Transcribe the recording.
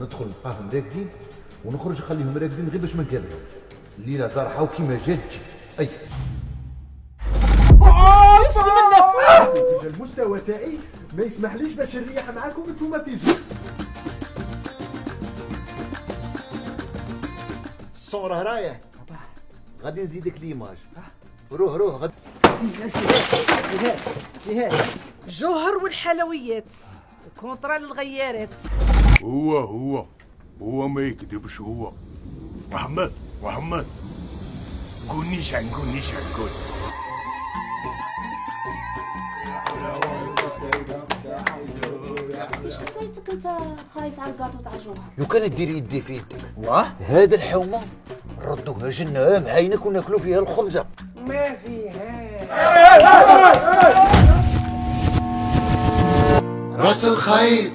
ندخل نلقاهم راقدين ونخرج نخليهم راقدين غير باش ما نكذبوش. الليله زرحه وكيما جات تجي. اي بسم الله. المستوى تاعي ما يسمحليش باش نريح معاكم انتوما في زوج. الصون راه رايح، غادي نزيدك ليماج. روح غادي. جوهر والحلويات كونطرا للغيارات. هو ما يكذبش. هو محمد قول نيشان قول. واش خصيتك انت خايف على الكاطو تاع جوهر؟ لو كانت ديري يدي في يدك واه هذا الحومه ردوها جنة معينك وناكلوا فيها الخبزه. ما فيها راس الخيل